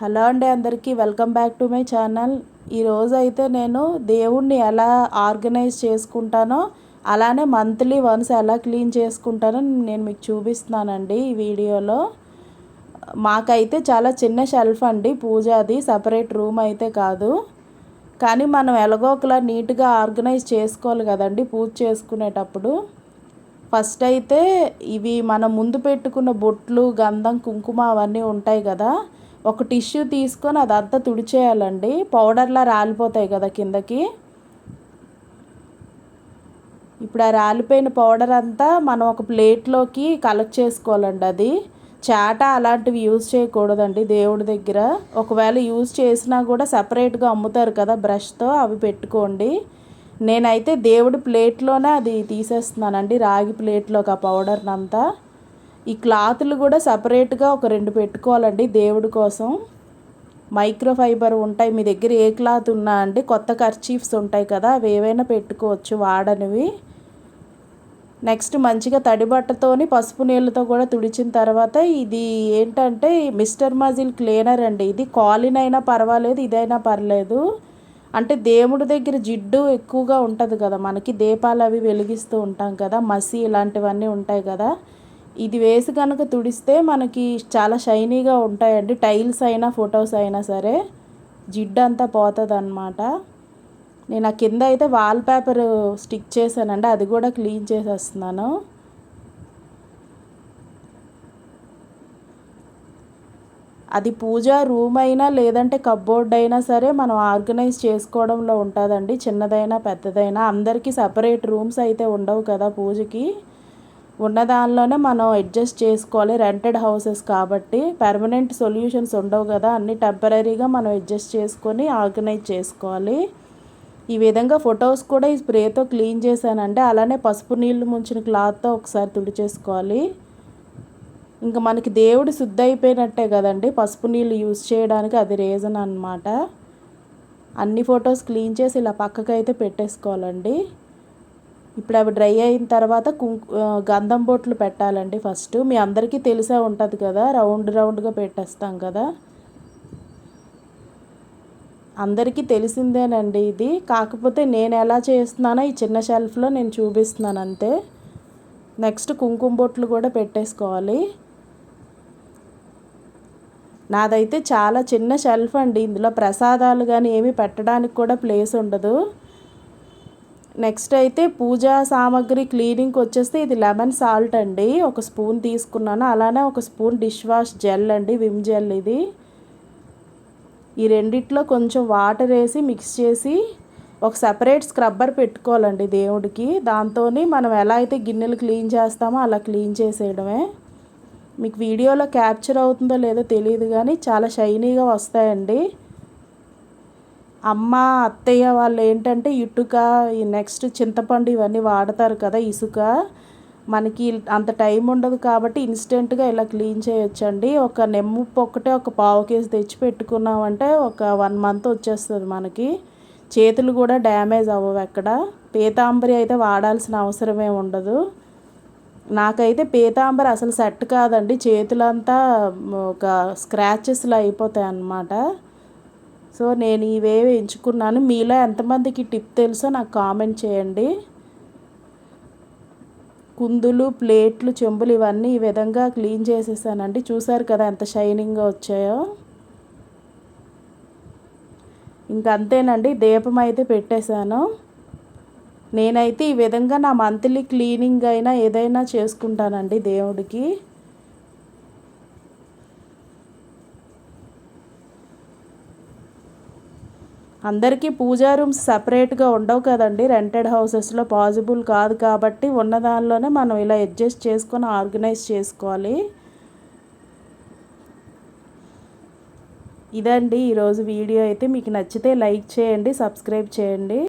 Hello అండి, అందరికీ welcome back to my channel. ఈరోజు అయితే నేను దేవుణ్ణి ఎలా ఆర్గనైజ్ చేసుకుంటానో, అలానే మంత్లీ వన్స్ ఎలా క్లీన్ చేసుకుంటానో నేను మీకు చూపిస్తున్నానండి ఈ వీడియోలో. మాకైతే చాలా చిన్న షెల్ఫ్ అండి, పూజది సపరేట్ రూమ్ అయితే కాదు. కానీ మనం ఎలాగో ఒకలా నీట్గా ఆర్గనైజ్ చేసుకోవాలి కదండి పూజ చేసుకునేటప్పుడు. ఫస్ట్ అయితే ఇవి మనం ముందు పెట్టుకున్న బొట్లు, గంధం, కుంకుమ అవన్నీ ఉంటాయి కదా, ఒక టిష్యూ తీసుకొని అదంతా తుడిచేయాలండి. పౌడర్లా రాలిపోతాయి కదా కిందకి. ఇప్పుడు ఆ రాలిపోయిన పౌడర్ అంతా మనం ఒక ప్లేట్లోకి కలెక్ట్ చేసుకోవాలండి. అది చాట అలాంటివి యూజ్ చేయకూడదండి దేవుడి దగ్గర. ఒకవేళ యూజ్ చేసినా కూడా సపరేట్గా అమ్ముతారు కదా బ్రష్తో, అవి పెట్టుకోండి. నేనైతే దేవుడి ప్లేట్లోనే అది తీసేస్తున్నానండి, రాగి ప్లేట్లోకి ఆ పౌడర్ని అంతా. ఈ క్లాతులు కూడా సపరేట్గా ఒక 2 పెట్టుకోవాలండి దేవుడి కోసం. మైక్రోఫైబర్ ఉంటాయి, మీ దగ్గర ఏ క్లాత్ ఉన్నా అండి. కొత్త కర్చీఫ్స్ ఉంటాయి కదా, అవి ఏవైనా పెట్టుకోవచ్చు వాడనివి. నెక్స్ట్ మంచిగా తడి బట్టతోని పసుపు నీళ్ళతో కూడా తుడిచిన తర్వాత, ఇది ఏంటంటే మిస్టర్ మజిల్ క్లీనర్ అండి. ఇది కాలిన్ అయినా పర్వాలేదు, ఇదైనా పర్లేదు. అంటే దేవుడి దగ్గర జిడ్డు ఎక్కువగా ఉంటుంది కదా, మనకి దీపాలు అవి వెలిగిస్తూ ఉంటాం కదా, మసి ఇలాంటివన్నీ ఉంటాయి కదా. ఇది వేసి కనుక తుడిస్తే మనకి చాలా షైనీగా ఉంటాయండి. టైల్స్ అయినా ఫొటోస్ అయినా సరే జిడ్డు అంతా పోతుంది అన్నమాట. నేను ఆ కింద అయితే వాల్ పేపర్ స్టిక్ చేశానండి, అది కూడా క్లీన్ చేసేస్తున్నాను. అది పూజా రూమ్ అయినా లేదంటే కబ్బోర్డ్ అయినా సరే మనం ఆర్గనైజ్ చేసుకోవడంలో ఉంటుందండి. చిన్నదైనా పెద్దదైనా అందరికీ సపరేట్ రూమ్స్ అయితే ఉండవు కదా పూజకి. ఉన్న దానిలోనే మనం అడ్జస్ట్ చేసుకోవాలి. రెంటెడ్ హౌసెస్ కాబట్టి పర్మనెంట్ సొల్యూషన్స్ ఉండవు కదా, అన్నీ టెంపరీగా మనం అడ్జస్ట్ చేసుకొని ఆర్గనైజ్ చేసుకోవాలి. ఈ విధంగా ఫొటోస్ కూడా ఈ స్ప్రేతో క్లీన్ చేశానంటే, అలానే పసుపు నీళ్లు ముంచిన క్లాత్తో ఒకసారి తుడిచేసుకోవాలి. ఇంకా మనకి దేవుడు శుద్ధి అయిపోయినట్టే కదండి పసుపు నీళ్ళు యూజ్ చేయడానికి, అది రీజన్ అన్నమాట. అన్ని ఫొటోస్ క్లీన్ చేసి ఇలా పక్కకైతే పెట్టేసుకోవాలండి. ఇప్పుడు అవి డ్రై అయిన తర్వాత గంధం బొట్లు పెట్టాలండి. ఫస్ట్ మీ అందరికీ తెలిసే ఉంటుంది కదా, రౌండ్గా పెట్టేస్తాం కదా, అందరికీ తెలిసిందేనండి ఇది. కాకపోతే నేను ఎలా చేస్తున్నానో ఈ చిన్న షెల్ఫ్లో నేను చూపిస్తున్నాను అంతే. నెక్స్ట్ కుంకుమ బొట్లు కూడా పెట్టేసుకోవాలి. నాదైతే చాలా చిన్న షెల్ఫ్ అండి, ఇందులో ప్రసాదాలు కానీ ఏమీ పెట్టడానికి కూడా ప్లేస్ ఉండదు. నెక్స్ట్ అయితే పూజా సామాగ్రి క్లీనింగ్కి వచ్చేస్తే ఇది లెమన్ సాల్ట్ అండి, ఒక స్పూన్ తీసుకున్నాను. అలానే ఒక స్పూన్ డిష్ వాష్ జెల్ అండి, విమ్ జెల్. ఇది ఈ రెండిట్లో కొంచెం వాటర్ వేసి మిక్స్ చేసి ఒక సపరేట్ స్క్రబ్బర్ పెట్టుకోవాలండి దేవుడికి. దాంతో మనం ఎలా అయితే గిన్నెలు క్లీన్ చేస్తామో అలా క్లీన్ చేసేయడమే. మీకు వీడియోలో క్యాప్చర్ అవుతుందో లేదో తెలియదు కానీ చాలా షైనీగా వస్తాయండి. అమ్మ, అత్తయ్య వాళ్ళు ఏంటంటే ఇటుక, ఈ నెక్స్ట్ చింతపండు ఇవన్నీ వాడతారు కదా, ఇసుక. మనకి అంత టైం ఉండదు కాబట్టి ఇన్స్టెంట్గా ఇలా క్లీన్ చేయొచ్చండి. ఒక నెమ్ముప్పు ఒకటే ఒక పావు కేజీ తెచ్చి పెట్టుకున్నామంటే ఒక 1 మంత్ వచ్చేస్తుంది మనకి. చేతులు కూడా డ్యామేజ్ అవ్వవు ఎక్కడ. పీతాంబరి అయితే వాడాల్సిన అవసరమే ఉండదు. నాకైతే పీతాంబరి అసలు సెట్ కాదండి, చేతులంతా ఒక స్క్రాచెస్లా అయిపోతాయి అన్నమాట. సో నేను ఇవేవి ఎంచుకున్నాను. మీలో ఎంతమందికి టిప్ తెలుసో నాకు కామెంట్ చేయండి. కుందులు, ప్లేట్లు, చెంబులు ఇవన్నీ ఈ విధంగా క్లీన్ చేసేసానండి. చూసారు కదా ఎంత షైనింగ్గా వచ్చాయో. ఇంకంతేనండి, దీపం అయితే పెట్టేశాను. నేనైతే ఈ విధంగా నా మంత్లీ క్లీనింగ్ అయినా ఏదైనా చేసుకుంటానండి దేవుడికి. అందరికీ పూజా రూమ్స్ సపరేట్గా ఉండవు కదండి, రెంటెడ్ హౌసెస్లో పాసిబుల్ కాదు కాబట్టి ఉన్న దానిలోనే మనం ఇలా అడ్జస్ట్ చేసుకొని ఆర్గనైజ్ చేసుకోవాలి. ఇదండి ఈరోజు వీడియో అయితే. మీకు నచ్చితే లైక్ చేయండి, సబ్స్క్రైబ్ చేయండి.